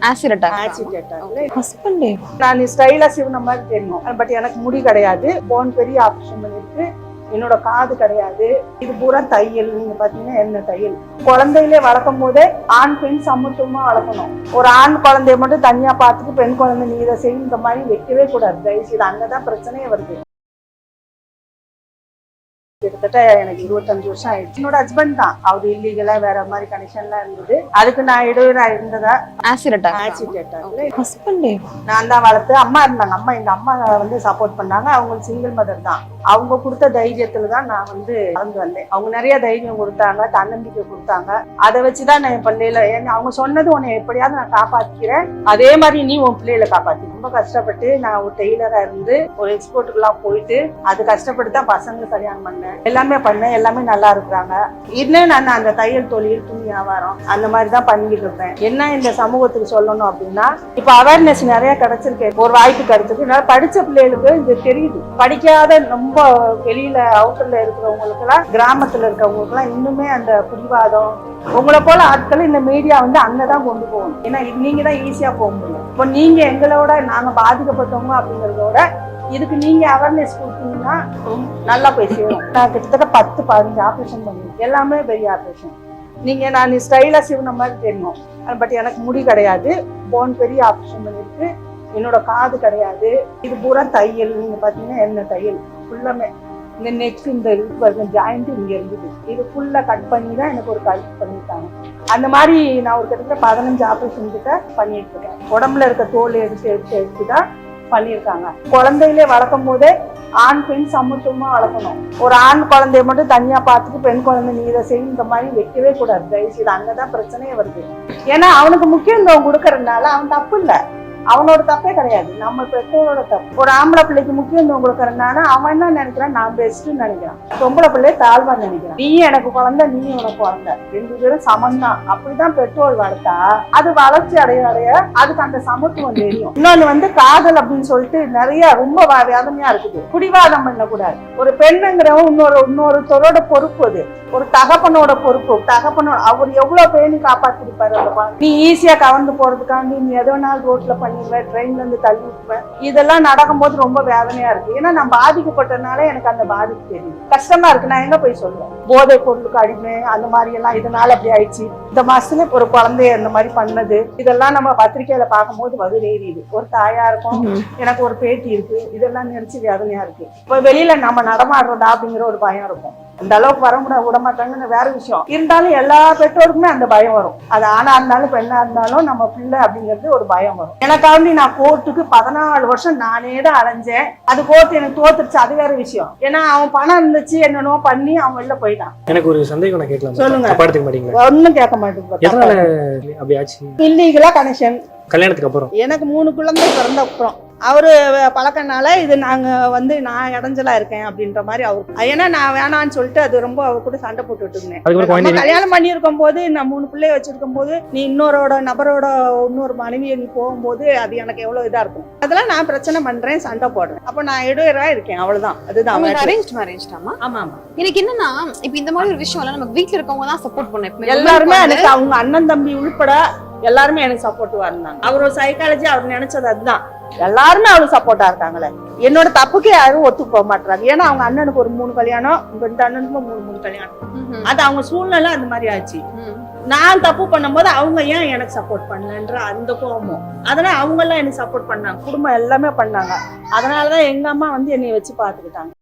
Acid attack. Acid attack. Husband நான் ஸ்டைலா சிவன மாதிரி தெரியும். பட் எனக்கு முடி கிடையாது. போன் பெரிய ஆபரேஷன் பண்ணிருக்கு. என்னோட காது கிடையாது. இது பூரா தையல். நீங்க பாத்தீங்கன்னா என்ன தையல். குழந்தையிலே வளர்க்கும் போதே ஆண் பெண் சமத்துவமா வளர்க்கணும். ஒரு ஆண் குழந்தைய மட்டும் தனியா பார்த்துட்டு பெண் குழந்தை நீ இதை செய்யும் இந்த மாதிரி வைக்கவே கூடாது. தயவுசெய்து அங்கதான் பிரச்சனையே வருது. கிட்டத்தட்ட எனக்கு 25 வருஷம் ஆயிடுச்சு. என்னோட ஹஸ்பண்ட் தான். அவரு இல்லீகலா வேற மாதிரி கனெக்ஷன்லாம் இருந்தது. அதுக்கு நான் இடையூறா இருந்ததா acid attack. Acid attack. Husband நான் தான் வளர்த்து அம்மா இருந்தாங்க. எங்க அம்மா வந்து சப்போர்ட் பண்ணாங்க. அவங்க சிங்கிள் மதர் தான். அவங்க கொடுத்த தைரியத்துல தான் நான் வந்து வளர்ந்து வந்தேன். அவங்க நிறைய தைரியம் கொடுத்தாங்க, தன்னம்பிக்கை கொடுத்தாங்க. அதை வச்சுதான் நான் என் பிள்ளையில அவங்க சொன்னது உன்னை எப்படியாவது நான் காப்பாத்திக்கிறேன், அதே மாதிரி நீ உன் பிள்ளைகளை காப்பாத்தி. ரொம்ப கஷ்டப்பட்டு நான் ஒரு டெய்லரா இருந்து ஒரு எக்ஸ்போர்ட்டுக்குலாம் போயிட்டு அது கஷ்டப்பட்டு தான் பசங்க கல்யாணம் பண்ணேன். எல்லாமே பண்ணேன். எல்லாமே நல்லா இருக்கிறாங்க. இன்னும் நான் அந்த தையல் தொழில், துணி வியாபாரம் அந்த மாதிரி தான் பண்ணிக்கிட்டு இருப்பேன். என்ன இந்த சமூகத்துக்கு சொல்லணும் அப்படின்னா, இப்ப அவேர்னஸ் நிறைய கிடைச்சிருக்கு. ஒரு வாய்ப்பு கிடைச்சிருக்கு. படிச்ச பிள்ளைகளுக்கு இது தெரியுது. படிக்காத ரொம்ப வெளியில அவுட்டர்ல இருக்கிறவங்களுக்கு எல்லாம், கிராமத்துல இருக்கிறவங்களுக்கு எல்லாம் இன்னுமே அந்த பிடிவாதம், உங்களை போல ஆட்கள் இந்த மீடியா வந்து அங்கதான் கொண்டு போகணும். ஏன்னா நீங்க தான் ஈஸியா போக முடியும். இப்போ நீங்க எங்களோட நாங்க பாதிக்கப்பட்டவங்க அப்படிங்கறதோட இதுக்கு நீங்க அவேர்னஸ் கொடுத்தீங்கன்னா நல்லா போய் சேரும். நான் கிட்டத்தட்ட 10-15 ஆப்ரேஷன் பண்ணுவேன். எல்லாமே பெரிய ஆப்ரேஷன். நீங்க நான் ஸ்டைலா சிவன மாதிரி தெரியும். பட் எனக்கு முடி கிடையாது. போன் பெரிய ஆப்ரேஷன் பண்ணிருக்கு. என்னோட காது கிடையாது. இது பூரா தையல். நீங்க பாத்தீங்கன்னா என்ன தையல் ஃபுல்லாமே. இந்த நெக் இந்த ஜாயிண்ட் இங்க இருந்தது. இது ஃபுல்லா கட் பண்ணி தான் எனக்கு ஒரு கல்வி பண்ணிட்டாங்க. அந்த மாதிரி நான் ஒரு கிட்டத்தட்ட 15 ஆப்ரேஷன் கிட்ட பண்ணிட்டு இருக்கேன். உடம்புல இருக்க தோல் எடுத்து தான் பண்ணியிருக்காங்க. குழந்தையிலே வளர்க்கும் போதே ஆண் பெண் சமத்துவமா வளர்க்கணும். ஒரு ஆண் குழந்தைய மட்டும் தனியா பார்த்துட்டு பெண் குழந்தை நீ இதை செய்யும் இந்த மாதிரி வைக்கவே கூடாது. தயவுசெய்து அங்கதான் பிரச்சனையே வருது. ஏன்னா அவனுக்கு முக்கியத்துவம் கொடுக்கறதுனால அவன் தப்பு இல்லை. அவனோட தப்பே கிடையாது. நம்ம பெற்றோரோட தப்பு. ஒரு ஆம்பளை பிள்ளைக்கு முக்கியத்துவம் கொடுக்கறதுனால அவன் என்ன நினைக்கிறான், நான் பெஸ்ட்னு நினைக்கிறான். பொம்பளை பிள்ளைய தாழ்வா நினைக்கிறான். நீ எனக்கு குழந்தை, நீ உனக்கு குழந்தை, 2 பேரும் சமம் தான். அப்படிதான் பெற்றோர் வளர்த்தா அது வளர்ச்சி அடைய அதுக்கு அந்த சமத்துவம் தெரியும். இன்னொன்னு வந்து காதல் அப்படின்னு சொல்லிட்டு நிறைய ரொம்ப வேதனையா இருக்குது. குடிவாதம் பண்ணக்கூடாது. ஒரு பெண்ணுங்கிறவன் இன்னொருத்தரோட பொறுப்பு. அது ஒரு தகப்பனோட பொறுப்பு. தகப்பனோட அவர் எவ்வளவு பேணி காப்பாத்திருப்பாரு. நீ ஈஸியா கவர்ந்து போறதுக்காண்டி நீ எதோ நாள் ரோட்ல பண்ணிடுவேன், ட்ரெயின்ல இருந்து தள்ளி விட்டுவேன். இதெல்லாம் நடக்கும்போது ரொம்ப வேதனையா இருக்கு. ஏன்னா நான் பாதிக்கப்பட்டதுனால எனக்கு அந்த பாதிப்பு தெரியும். கஷ்டமா இருக்கு. நான் எங்க போய் சொல்லுவேன். போதை பொருளுக்கு அடிமை அந்த மாதிரி எல்லாம் இதனால அப்படி ஆயிடுச்சு. இந்த மாசத்துல ஒரு குழந்தைய இந்த மாதிரி பண்ணது இதெல்லாம் நம்ம பத்திரிக்கையில பார்க்கும்போது வகுதேறியுது. ஒரு தாயா இருக்கும். எனக்கு ஒரு பேட்டி இருக்கு. இதெல்லாம் நினைச்சு வேதனையா இருக்கு. இப்ப வெளியில நம்ம நடமாடுறதா அப்படிங்கிற ஒரு பயம் இருக்கும். அந்த அளவுக்கு வர விடமாட்டாங்கன்னு வேற விஷயம். இருந்தாலும் எல்லா பெற்றோருக்குமே அந்த பயம் வரும். அது ஆணா இருந்தாலும் பெண்ணா இருந்தாலும் நம்ம பிள்ளை அப்படிங்கிறது ஒரு பயம் வரும். எனக்காண்டி நான் கோர்ட்டுக்கு 14 வருஷம் நானே தான் அலைஞ்சேன். அது கோர்ட்டு எனக்கு தோத்துருச்சு. அது வேற விஷயம். ஏன்னா அவன் பணம் இருந்துச்சு என்னென்னோ பண்ணி அவன் வெளில போயிட்டான். எனக்கு ஒரு சந்தேகம் நான் கேட்கலாம். சொல்லுங்க. ஒன்னும் கேட்க மாட்டேங்குது. இல்லீகலா கனெக்ஷன். கல்யாணத்துக்கு அப்புறம் எனக்கு 3 குழந்தை பிறந்த அப்புறம் அவரு பழக்கனால இது நாங்க வந்து நான் இடைஞ்சலா இருக்கேன் அப்படின்ற மாதிரி அவரு. ஏன்னா நான் வேணான்னு சொல்லிட்டு அது ரொம்ப அவர் கூட சண்டை போட்டுட்டு இருந்தேன். கல்யாணம் பண்ணியிருக்கும் போது நான் 3 பிள்ளைய வச்சிருக்கும் போது நீ நபரோட இன்னொரு மனைவியை நீ போகும்போது அது எனக்கு எவ்வளவு இதா இருக்கும். அதெல்லாம் நான் பிரச்சனை பண்றேன், சண்டை போடுறேன். அப்ப நான் இடையூறா இருக்கேன். அவ்வளவுதான். அதுதான் அரேஞ்ச்ட் மேரேஜ் தாமா. ஆமா ஆமா. எனக்கு என்னன்னா இப்ப இந்த மாதிரி ஒரு விஷயம் எல்லாம் நமக்கு வீட்டுல இருக்கவங்க தான் சப்போர்ட் பண்ணேன். எல்லாருமே எனக்கு அவங்க அண்ணன் தம்பி உள்பட எல்லாருமே எனக்கு சப்போர்ட்டிவா இருந்தாங்க. அவரோட சைக்காலஜி அவர் நினைச்சது அதுதான். எல்லாருமே அவளுக்கு சப்போர்ட்டா இருக்காங்களே. என்னோட தப்புக்கு யாரும் ஒத்து போக மாட்டாங்க. ஏன்னா அவங்க அண்ணனுக்கு ஒரு 3 கல்யாணம், 2 அண்ணனுக்கும் 3 கல்யாணம். அது அவங்க சூழ்நிலை அந்த மாதிரி ஆச்சு. நான் தப்பு பண்ணும்போது அவங்க ஏன் எனக்கு சப்போர்ட் பண்ணலன்ற அந்த கோபமும். அதனால அவங்க எல்லாம் எனக்கு சப்போர்ட் பண்ணாங்க. குடும்பம் எல்லாமே பண்ணாங்க. அதனாலதான் எங்க அம்மா வந்து என்னை வச்சு பாத்துக்கிட்டாங்க.